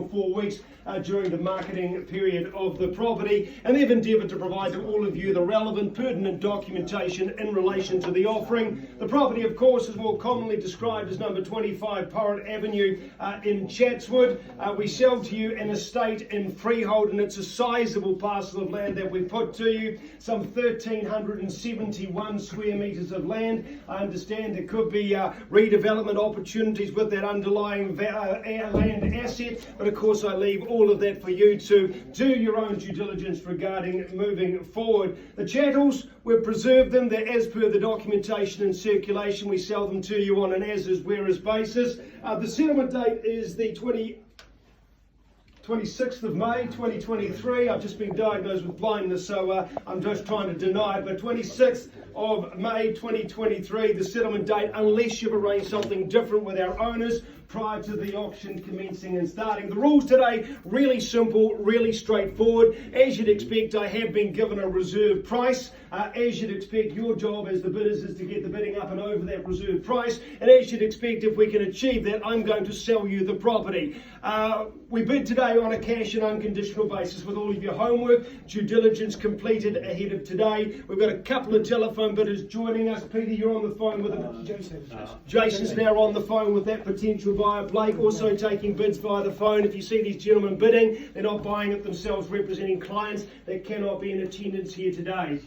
4 weeks during the marketing period of the property, and they've endeavoured to provide to all of you the relevant, pertinent documentation in relation to the offering. The property, of course, is more commonly described as number 25 Porritt Avenue in Chatswood. We sell to you an estate in freehold, and it's a sizable parcel of land that we put to you, some 1,371 square metres of land. I understand there could be redevelopment opportunities with that underlying land asset, but of course I leave all of that for you to do your own due diligence regarding moving forward. The chattels, we've preserved them. They're as per the documentation in circulation. We sell them to you on an as-is, whereas basis. The settlement date is the 26th of May 2023. I've just been diagnosed with blindness, so I'm just trying to deny it, but 26th of May 2023, the settlement date, unless you've arranged something different with our owners prior to the auction commencing and starting. The rules today, really simple, really straightforward. As you'd expect, I have been given a reserve price. As you'd expect, your job as the bidders is to get the bidding up and over that reserve price. And as you'd expect, if we can achieve that, I'm going to sell you the property. We bid today on a cash and unconditional basis with all of your homework, due diligence completed ahead of today. We've got a couple of telephone bidders joining us. Peter, you're on the phone with them. Jason's now on the phone with that potential buyer. Blake also taking bids via the phone. If you see these gentlemen bidding, they're not buying it themselves, representing clients that cannot be in attendance here today.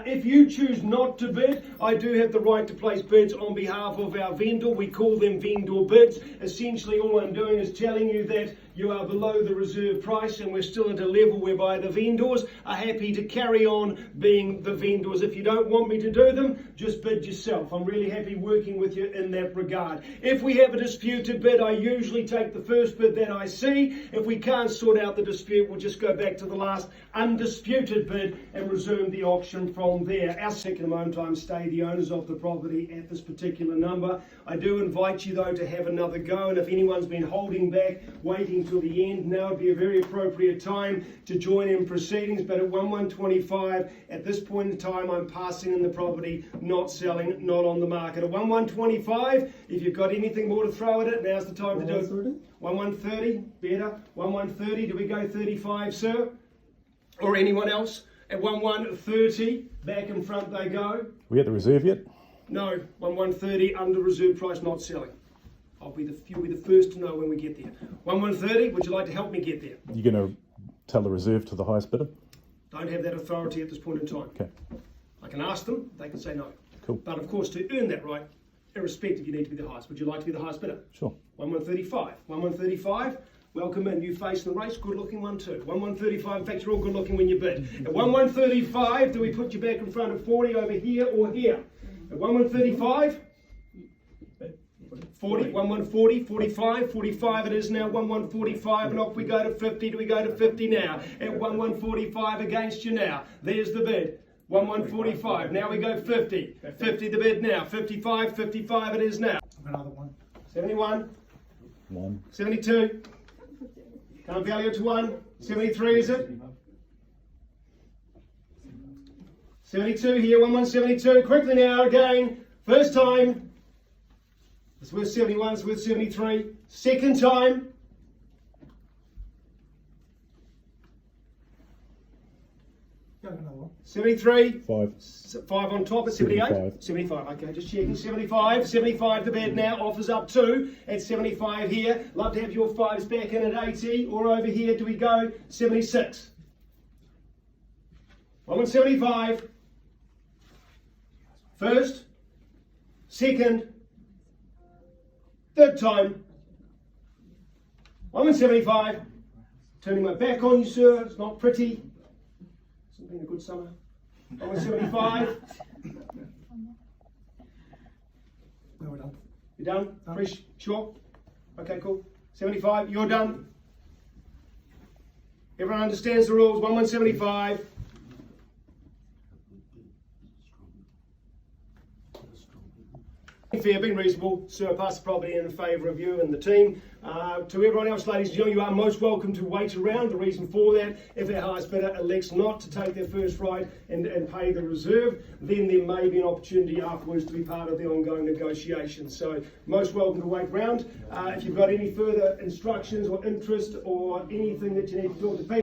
If you choose not to bid, I do have the right to place bids on behalf of our vendor. We call them vendor bids. Essentially, all I'm doing is telling you that you are below the reserve price, and we're still at a level whereby the vendors are happy to carry on being the vendors. If you don't want me to do them, just bid yourself. I'm really happy working with you in that regard. If we have a disputed bid, I usually take the first bid that I see. If we can't sort out the dispute, we'll just go back to the last undisputed bid and resume the auction from there. Our second moment time stay the owners of the property at this particular number. I do invite you though to have another go, and if anyone's been holding back, waiting till the end, now would be a very appropriate time to join in proceedings. But at 1125, at this point in time, I'm passing in the property, not selling, not on the market. At 1125, if you've got anything more to throw at it, now's the time to do it. 1130, better. 1130, do we go 35, sir? Or anyone else? At 1130, back in front they go. We at the reserve yet? No, 1130 under reserve price, not selling. You'll be the first to know when we get there. 1130, would you like to help me get there? You're going to tell the reserve to the highest bidder? Don't have that authority at this point in time. Okay. I can ask them, they can say no. Cool. But of course, to earn that right, irrespective, you need to be the highest. Would you like to be the highest bidder? Sure. 1135. 1135. Welcome in. You face the race. Good looking one too. 1135. In fact, you're all good looking when you bid. At 1135, do we put you back in front of 40 over here or here? At 1135. 40, 1140, 45, 45 it is now, 1145, and off we go to 50. Do we go to 50 now? At 1145 against you now. There's the bid. 1145. Now we go 50. 50 the bid now. 55, 55 it is now. Another one. 71. 1. 72. Can't value it to 1. 73 is it? 72 here, 1172. Quickly now again. First time. It's worth 71, it's worth 73. Second time. Go another one. 73. 5. 5 on top at 78. 75. 75, okay, just checking. 75. 75 the bid now, offers up 2 at 75 here. Love to have your 5s back in at 80, or over here, do we go 76? 175. First. Second. Third time. 175. Turning my back on you, sir. It's not pretty. Hasn't been a good summer. 175. No, we're done. You done? Done. Fresh? Sure? Okay, cool. 75. You're done. Everyone understands the rules. 1175. Fair, been reasonable, surpass the property in favour of you and the team. To everyone else, ladies and gentlemen, you are most welcome to wait around. The reason for that, if our highest bidder elects not to take their first right and pay the reserve, then there may be an opportunity afterwards to be part of the ongoing negotiations. So most welcome to wait around. If you've got any further instructions or interest or anything that you need to talk to people,